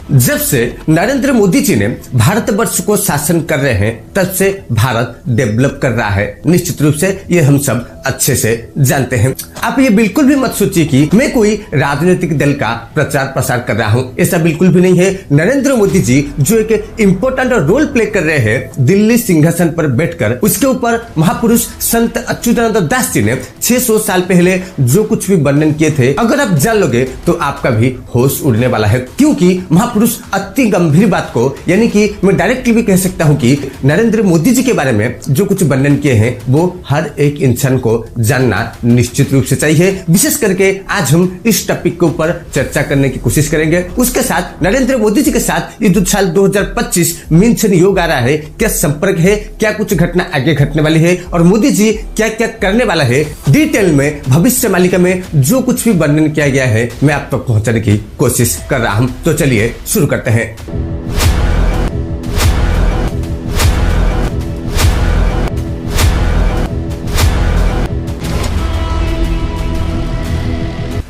जब से नरेंद्र मोदी जी ने भारतवर्ष को शासन कर रहे हैं तब से भारत डेवलप कर रहा है। निश्चित रूप से ये हम सब अच्छे से जानते हैं। आप ये बिल्कुल भी मत सोचिए कि मैं कोई राजनीतिक दल का प्रचार प्रसार कर रहा हूँ, ऐसा बिल्कुल भी नहीं है। नरेंद्र मोदी जी जो एक इम्पोर्टेंट रोल प्ले कर रहे हैं दिल्ली सिंहासन पर बैठकर, उसके ऊपर महापुरुष संत अच्युतानंद दास जी ने 600 साल पहले जो कुछ भी वर्णन किए थे, अगर आप जान लोगे तो आपका भी होश उड़ने वाला है। क्योंकि महापुरुष अति गंभीर बात को, यानी कि मैं डायरेक्टली भी कह सकता हूं कि नरेंद्र मोदी जी के बारे में जो कुछ वर्णन किए हैं वो हर एक इंसान को जानना निश्चित रूप से चाहिए। विशेष करके आज हम इस टॉपिक के ऊपर चर्चा करने की कोशिश करेंगे। उसके साथ नरेंद्र मोदी जी के साथ ये जो साल 2025 मिंशन योग आ रहा है, क्या संपर्क है, क्या कुछ घटना आगे घटने वाली है और मोदी जी क्या क्या करने वाला है, डिटेल में भविष्य मालिका में जो कुछ भी वर्णन किया गया है मैं आप तक पहुंचाने की कोशिश कर रहा हूं। तो चलिए शुरू करते हैं।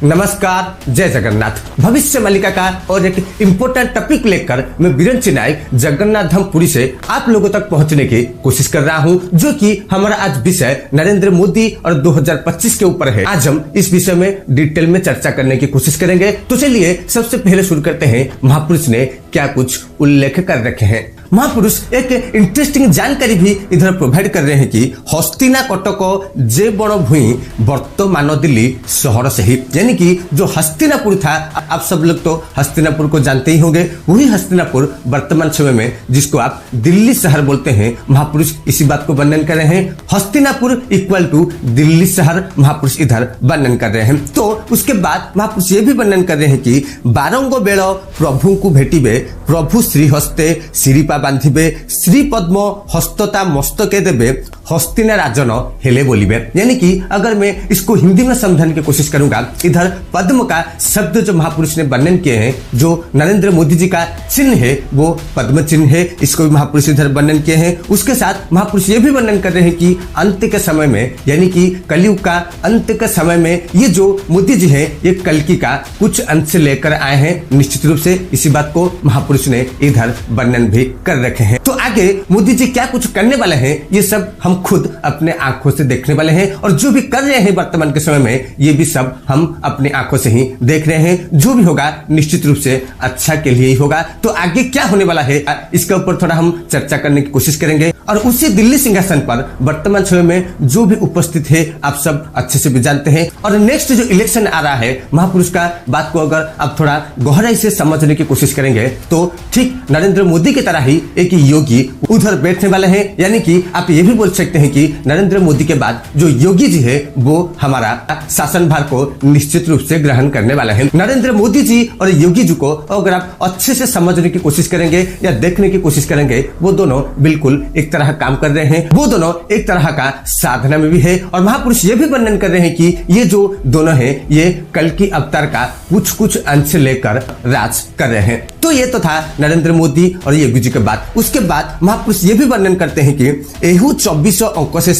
नमस्कार, जय जगन्नाथ। भविष्य मालिका का और एक इम्पोर्टेंट टॉपिक लेकर मैं वीरेंद्र नायक जगन्नाथ धाम पुरी से आप लोगों तक पहुंचने की कोशिश कर रहा हूं, जो कि हमारा आज विषय नरेंद्र मोदी और 2025 के ऊपर है। आज हम इस विषय में डिटेल में चर्चा करने की कोशिश करेंगे। तो चलिए सबसे पहले शुरू करते हैं महापुरुष ने क्या कुछ उल्लेख कर रखे हैं। महापुरुष एक इंटरेस्टिंग जानकारी भी इधर प्रोवाइड कर रहे हैं कि हस्तिना कटक जे बड़ भूई वर्तमान दिल्ली शहर से ही, यानी कि जो हस्तिनापुर था, आप सब लोग तो हस्तिनापुर को जानते ही होंगे, वही हस्तिनापुर वर्तमान समय में जिसको आप दिल्ली शहर बोलते हैं, महापुरुष इसी बात को वर्णन कर रहे हैं। हस्तिनापुर इक्वल टू दिल्ली शहर महापुरुष इधर वर्णन कर रहे हैं। तो उसके बाद महापुरुष ये भी वर्णन कर रहे हैं कि बारंगो बेल प्रभु को भेटिबे, प्रभु श्री हस्ते श्रीपा बांधिबे, श्री पद्म हस्तता मस्तके देबे, हस्तिना राजन हेले बोलिबे। यानी कि अगर मैं इसको हिंदी में समझाने की कोशिश करूंगा, इधर पद्म का शब्द जो महापुरुष ने वर्णन किए हैं, जो नरेंद्र मोदी जी का चिन्ह है वो पद्म चिन्ह है, इसको भी महापुरुष इधर वर्णन किए हैं। उसके साथ महापुरुष ये भी वर्णन कर रहे हैं कि अंत के समय में, यानी कि कलयुग का अंत के समय में ये जो मोदी जी है ये कल्कि का कुछ अंश लेकर आए हैं। निश्चित रूप से इसी बात को महापुरुष ने इधर वर्णन भी कर रखे हैं। तो आगे मोदी जी क्या कुछ करने वाले हैं ये सब हम खुद अपने आंखों से देखने वाले हैं, और जो भी कर रहे हैं वर्तमान के समय में ये भी सब हम अपने आंखों से ही देख रहे हैं। जो भी होगा निश्चित रूप से अच्छा के लिए ही होगा। तो आगे क्या होने वाला है इसके ऊपर थोड़ा हम चर्चा करने की कोशिश करेंगे। और उसी दिल्ली सिंहासन पर वर्तमान समय में जो भी उपस्थित है आप सब अच्छे से भी जानते हैं। और नेक्स्ट जो इलेक्शन आ रहा है, महापुरुष का बात को अगर आप थोड़ा गहराई से समझने की कोशिश करेंगे तो ठीक नरेंद्र मोदी की तरह ही एक योगी उधर बैठने वाले हैं। यानी कि आप ये भी बोल सकते हैं कि नरेंद्र मोदी के बाद जो योगी जी है वो हमारा शासन भार को निश्चित रूप से ग्रहण करने वाले हैं। नरेंद्र मोदी जी और योगी जी को अगर आप अच्छे से समझने की कोशिश करेंगे या देखने की कोशिश करेंगे, वो दोनों बिल्कुल एक तरह काम कर रहे हैं, वो दोनों एक तरह का साधना में भी है। और महापुरुष ये भी वर्णन कर रहे हैं कि ये जो दोनों हैं ये कल्कि अवतार का कुछ कुछ अंश लेकर राज कर रहे हैं। तो ये तो था नरेंद्र मोदी और योगी जी के बाद। उसके बाद महापुरुष ये भी वर्णन करते हैं कि एहू 24 अंक से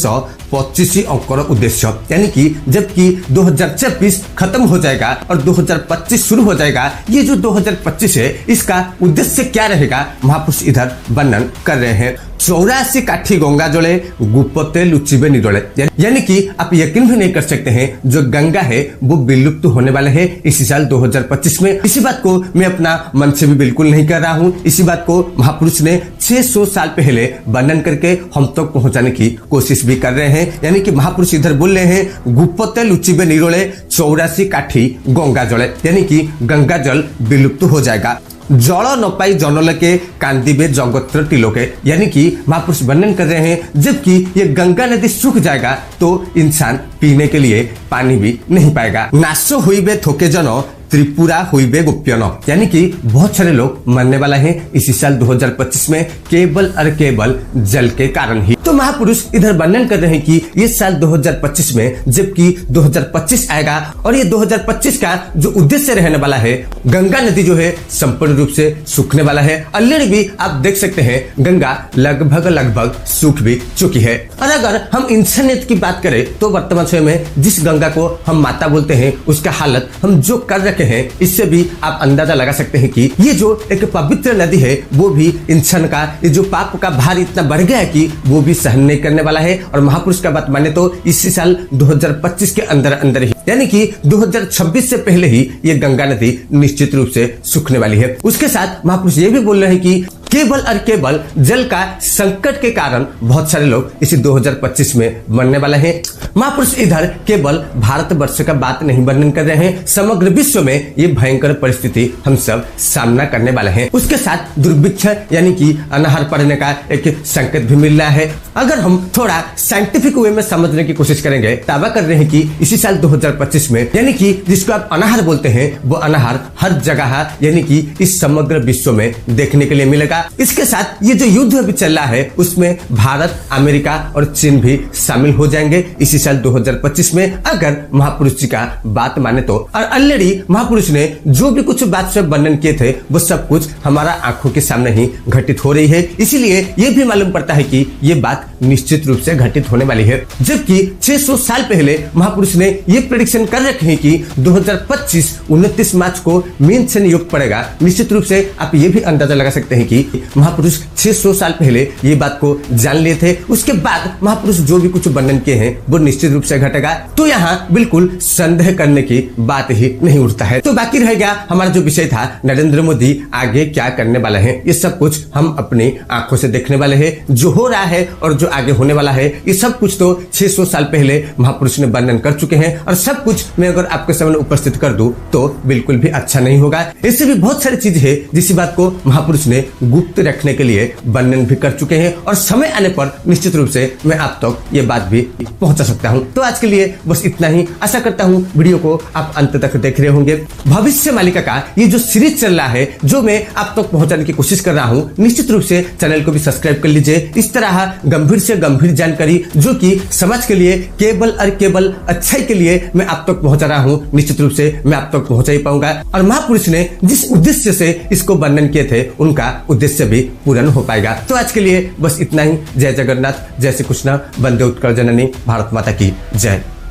25 अंकर उद्देश्य, यानी कि जबकि 2026 खत्म हो जाएगा और 2025 शुरू हो जाएगा, ये जो 2025 है इसका उद्देश्य क्या रहेगा महापुरुष इधर वर्णन कर रहे हैं। 84 काठी गंगा जले गुप्पते लुचिबे निडले, यानी कि आप यकीन भी नहीं कर सकते हैं जो गंगा है वो विलुप्त होने वाले है इसी साल 2025 में। इसी बात को मैं अपना मन से भी बिल्कुल नहीं कर रहा हूँ। इसी बात को महापुरुष ने 600 साल पहले वर्णन करके हम तक पहुंचाने की कोशिश भी कर रहे हैं। यानी कि महापुरुष इधर बोल रहे हैं गुप्पते लुचिबे निरोले 84 काठी गंगा जले, यानी कि गंगा जल विलुप्त हो जाएगा। जल न पाई जनलके कांदिबे जगत्र तिलोके, यानी कि महापुरुष वर्णन कर रहे हैं जबकि ये गंगा नदी सूख जाएगा तो इंसान पीने के लिए पानी भी नहीं पाएगा। नाशो हुईबे थोके जन त्रिपुरा हुईबे गुप्यन, यानी कि बहुत सारे लोग मरने वाला है इसी साल 2025 में केवल और केवल जल के कारण ही। तो महापुरुष इधर वर्णन कर रहे हैं कि ये साल 2025 में जबकि 2025 आएगा और ये 2025 का जो उद्देश्य रहने वाला है, गंगा नदी जो है संपूर्ण रूप से सूखने वाला है। ऑलरेडी भी आप देख सकते हैं गंगा लगभग सूख भी चुकी है। और अगर हम इंसानियत की बात करें तो वर्तमान समय में जिस गंगा को हम माता बोलते हैं उसका हालत हम जो कर रखे रखे हैं, इससे भी आप अंदाजा लगा सकते हैं कि ये जो एक पवित्र नदी है वो भी इंसान का ये जो पाप का भार इतना बढ़ गया है कि वो भी सहन नहीं करने वाला है। और महापुरुष का बात माने तो इसी साल 2025 के अंदर अंदर ही यानी कि 2026 से पहले ही ये गंगा नदी निश्चित रूप से सूखने वाली है। उसके साथ महापुरुष ये भी बोल रहे हैं कि केवल और केवल जल का संकट के कारण बहुत सारे लोग इसी 2025 में मरने वाले हैं। महापुरुष इधर केवल भारतवर्ष का बात नहीं वर्णन कर रहे हैं, समग्र विश्व में ये भयंकर परिस्थिति हम सब सामना करने वाले हैं। उसके साथ दुर्भिक्ष यानी कि अनाहार पड़ने का एक संकेत भी मिल रहा है। अगर हम थोड़ा साइंटिफिक वे में समझने की कोशिश करेंगे, दावा कर रहे हैं कि इसी साल 2025 में यानी कि जिसको आप अनाहार बोलते हैं वो अनाहार हर जगह यानी कि इस समग्र विश्व में देखने के लिए मिलेगा। इसके साथ ये जो युद्ध अभी चल रहा है उसमें भारत, अमेरिका और चीन भी शामिल हो जाएंगे इसी साल 2025 में, अगर महापुरुष जी का बात माने तो। और ऑलरेडी महापुरुष ने जो भी कुछ बात से वर्णन किए थे वो सब कुछ हमारा आंखों के सामने ही घटित हो रही है। इसीलिए ये भी मालूम पड़ता है कि ये बात निश्चित रूप से घटित होने वाली है। जबकि 600 साल पहले महापुरुष ने ये प्रेडिक्शन कर रखे हैं कि 2025 29 मार्च को मीन सन योग पड़ेगा। निश्चित रूप से आप ये भी अंदाजा लगा सकते हैं कि महापुरुष 600 साल पहले ये बात को जान लिए थे। उसके बाद महापुरुष जो भी कुछ वर्णन किए हैं वो निश्चित रूप से घटेगा, तो यहाँ बिल्कुल संदेह करने की बात ही नहीं उठता है। तो बाकी रह गया हमारा जो विषय था नरेंद्र मोदी आगे क्या करने वाले हैं। ये सब कुछ हम अपनी आंखों से देखने वाले हैं। जो हो रहा है और जो आगे होने वाला है ये सब कुछ तो 600 साल पहले महापुरुष ने वर्णन कर चुके हैं, और सब कुछ मैं अगर आपके सामने उपस्थित कर दूं तो बिल्कुल भी अच्छा नहीं होगा। इससे भी बहुत सारी चीज है जिस बात को महापुरुष ने गुप्त रखने के लिए वर्णन भी कर चुके हैं, और समय आने पर निश्चित रूप से मैं आप तक ये बात भी पहुंचा सकता हूं। तो आज के लिए बस इतना ही। आशा करता हूं वीडियो को आप अंत तक देख रहे होंगे। भविष्य मालिका का ये जो सीरीज चल रहा है जो मैं आप तक पहुंचाने की कोशिश कर रहा हूं, निश्चित रूप से चैनल को भी सब्सक्राइब कर लीजिए। इस तरह गंभीर से गंभीर जानकारी जो कि समाज के लिए केवल और केवल अच्छाई के लिए मैं आप तक पहुंचा रहा हूं, निश्चित रूप से मैं आप तक पहुंचा ही पाऊंगा। और महापुरुष ने जिस उद्देश्य से इसको वर्णन किए थे उनका उद्देश्य भी पूर्ण हो पाएगा। तो आज के लिए बस इतना ही। जय जगन्नाथ, जय श्री कृष्ण, वंदे उत्कल जननी, भारत माता की जय।